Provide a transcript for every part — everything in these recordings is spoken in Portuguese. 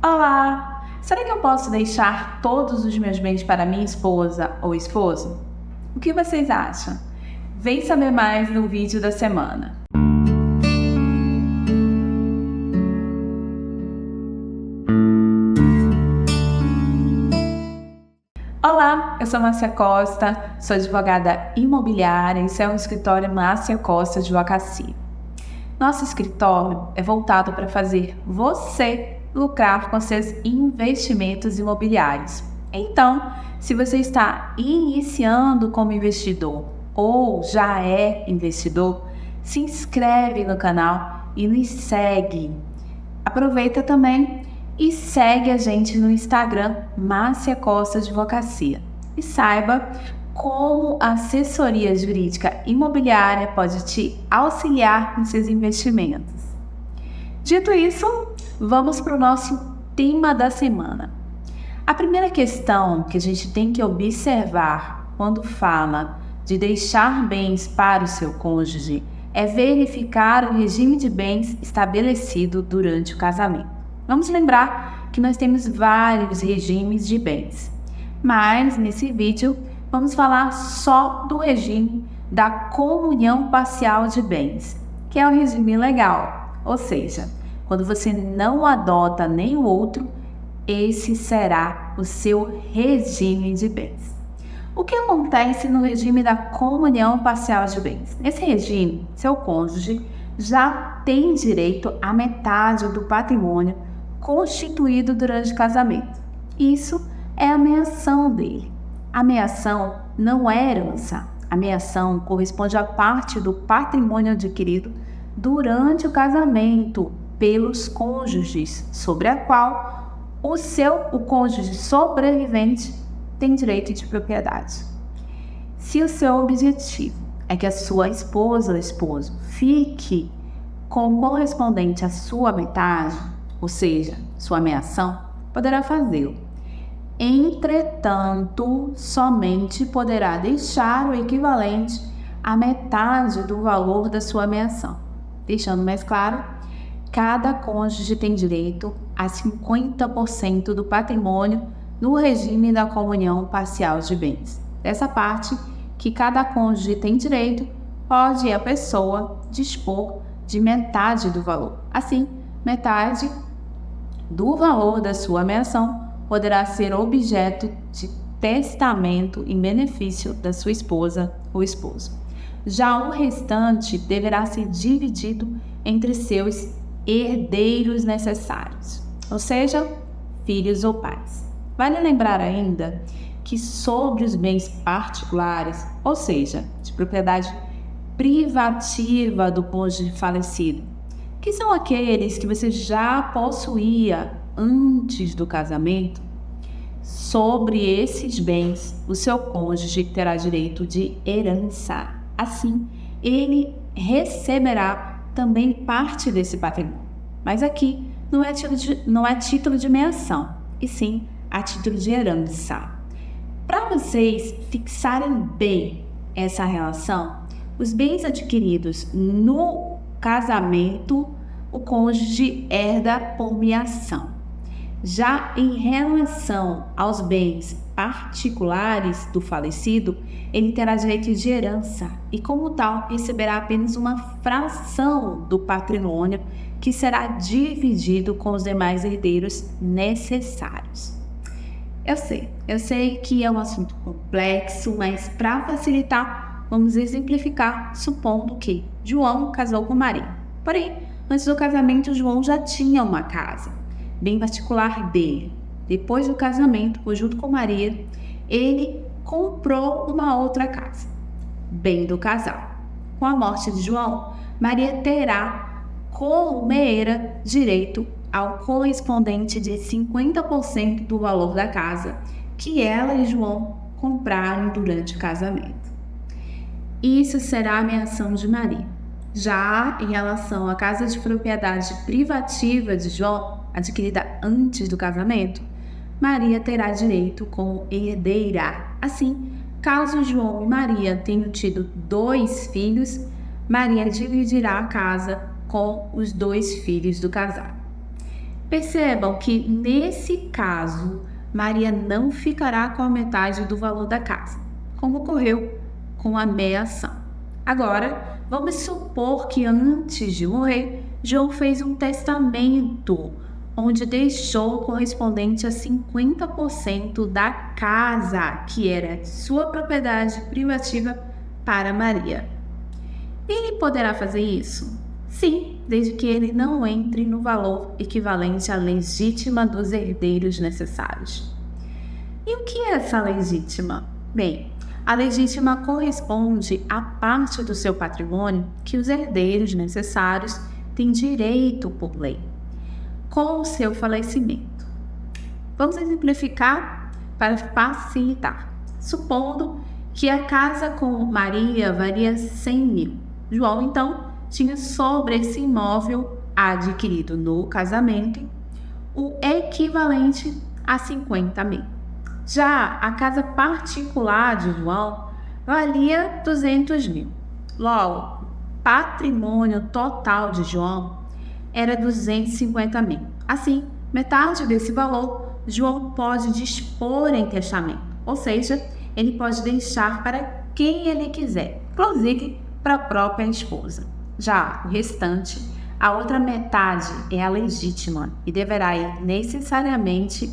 Olá! Será que eu posso deixar todos os meus bens para minha esposa ou esposo? O que vocês acham? Vem saber mais no vídeo da semana. Olá, eu sou Márcia Costa, sou advogada imobiliária e esse é o escritório Márcia Costa Advocacia. Nosso escritório é voltado para fazer você lucrar com seus investimentos imobiliários. Então, se você está iniciando como investidor ou já é investidor, se inscreve no canal e nos segue. Aproveita também e segue a gente no Instagram Márcia Costa Advocacia e saiba como a assessoria jurídica imobiliária pode te auxiliar nos seus investimentos. Dito isso, vamos para o nosso tema da semana. A primeira questão que a gente tem que observar quando fala de deixar bens para o seu cônjuge é verificar o regime de bens estabelecido durante o casamento. Vamos lembrar que nós temos vários regimes de bens, mas nesse vídeo vamos falar só do regime da comunhão parcial de bens, que é o regime legal, ou seja, quando você não adota nem o outro, esse será o seu regime de bens. O que acontece no regime da comunhão parcial de bens? Nesse regime, seu cônjuge já tem direito à metade do patrimônio constituído durante o casamento. Isso é a meação dele. A meação não é herança. A meação corresponde à parte do patrimônio adquirido durante o casamento pelos cônjuges, sobre a qual o cônjuge sobrevivente tem direito de propriedade. Se o seu objetivo é que a sua esposa ou esposo fique com o correspondente à sua metade, ou seja, sua meação, poderá fazê-lo. Entretanto, somente poderá deixar o equivalente à metade do valor da sua meação. Deixando mais claro, cada cônjuge tem direito a 50% do patrimônio no regime da comunhão parcial de bens. Dessa parte que cada cônjuge tem direito, pode a pessoa dispor de metade do valor. Assim, metade do valor da sua meação poderá ser objeto de testamento em benefício da sua esposa ou esposo. Já o restante deverá ser dividido entre seus herdeiros necessários, ou seja, filhos ou pais. Vale lembrar ainda que sobre os bens particulares, ou seja, de propriedade privativa do cônjuge falecido, que são aqueles que você já possuía antes do casamento, sobre esses bens o seu cônjuge terá direito de herança. Assim, ele receberá também parte desse patrimônio. Mas aqui não é título de meação, e sim a título de herança. Para vocês fixarem bem essa relação, os bens adquiridos no casamento, o cônjuge herda por meação. Já em relação aos bens particulares do falecido, ele terá direito de herança e, como tal, receberá apenas uma fração do patrimônio que será dividido com os demais herdeiros necessários. Eu sei que é um assunto complexo, mas para facilitar, vamos exemplificar supondo que João casou com Maria. Porém, antes do casamento, João já tinha uma casa, bem particular dele. Depois do casamento, junto com Maria, ele comprou uma outra casa, bem do casal. Com a morte de João, Maria terá como meera direito ao correspondente de 50% do valor da casa que ela e João compraram durante o casamento. Isso será a meação de Maria. Já em relação à casa de propriedade privativa de João, adquirida antes do casamento, Maria terá direito como herdeira. Assim, caso João e Maria tenham tido 2 filhos, Maria dividirá a casa com os 2 filhos do casal. Percebam que, nesse caso, Maria não ficará com a metade do valor da casa, como ocorreu com a meia-ação. Agora, vamos supor que antes de morrer, João fez um testamento, onde deixou o correspondente a 50% da casa, que era sua propriedade privativa, para Maria. Ele poderá fazer isso? Sim, desde que ele não entre no valor equivalente à legítima dos herdeiros necessários. E o que é essa legítima? Bem, a legítima corresponde à parte do seu patrimônio que os herdeiros necessários têm direito por lei, com o seu falecimento. Vamos exemplificar para facilitar. Supondo que a casa com Maria valia 100 mil. João, então, tinha sobre esse imóvel adquirido no casamento o equivalente a 50 mil. Já a casa particular de João valia 200 mil. Logo, patrimônio total de João era 250 mil. Assim, metade desse valor João pode dispor em testamento, ou seja, ele pode deixar para quem ele quiser, inclusive para a própria esposa. Já o restante, a outra metade é a legítima e deverá ir necessariamente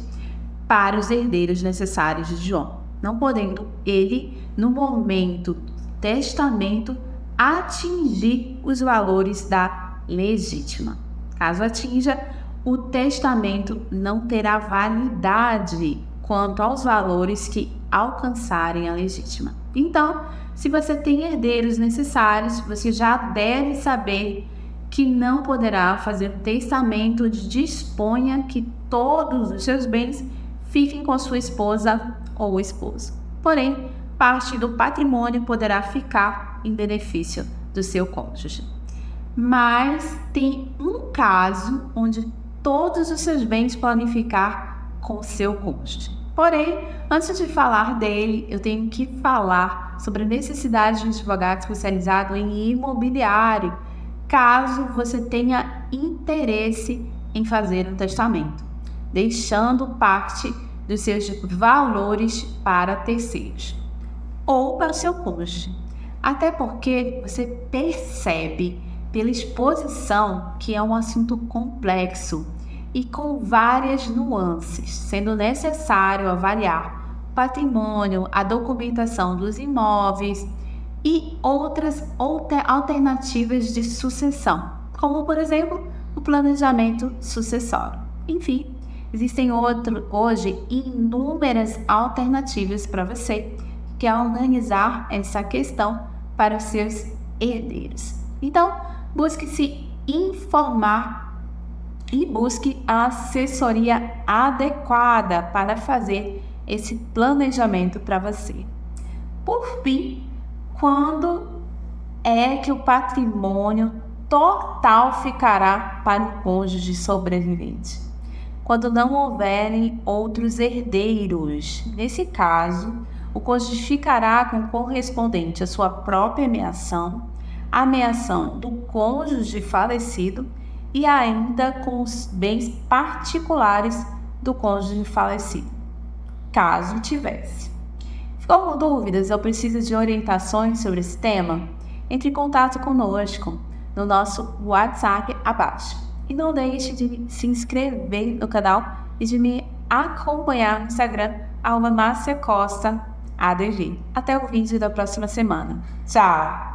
para os herdeiros necessários de João, não podendo ele, no momento do testamento, atingir os valores da legítima. Caso atinja, o testamento não terá validade quanto aos valores que alcançarem a legítima. Então, se você tem herdeiros necessários, você já deve saber que não poderá fazer um testamento onde disponha que todos os seus bens fiquem com sua esposa ou esposo. Porém, parte do patrimônio poderá ficar em benefício do seu cônjuge. Mas tem um caso onde todos os seus bens podem ficar com seu cônjuge. Porém, antes de falar dele, eu tenho que falar sobre a necessidade de um advogado especializado em imobiliário, caso você tenha interesse em fazer um testamento, deixando parte dos seus valores para terceiros ou para o seu cônjuge. Até porque você percebe pela exposição que é um assunto complexo e com várias nuances, sendo necessário avaliar o patrimônio, a documentação dos imóveis e outras alternativas de sucessão, como, por exemplo, o planejamento sucessório. Enfim, existem hoje inúmeras alternativas para você que quer organizar essa questão para os seus herdeiros. Então, busque se informar e busque a assessoria adequada para fazer esse planejamento para você. Por fim, quando é que o patrimônio total ficará para o cônjuge sobrevivente? Quando não houverem outros herdeiros. Nesse caso, o cônjuge ficará com o correspondente à sua própria ameação, a ameação do cônjuge falecido e ainda com os bens particulares do cônjuge falecido, caso tivesse. Ficou com dúvidas ou precisa de orientações sobre esse tema? Entre em contato conosco no nosso WhatsApp abaixo. E não deixe de se inscrever no canal e de me acompanhar no Instagram, @MárciaCostaADV. Até o vídeo da próxima semana. Tchau!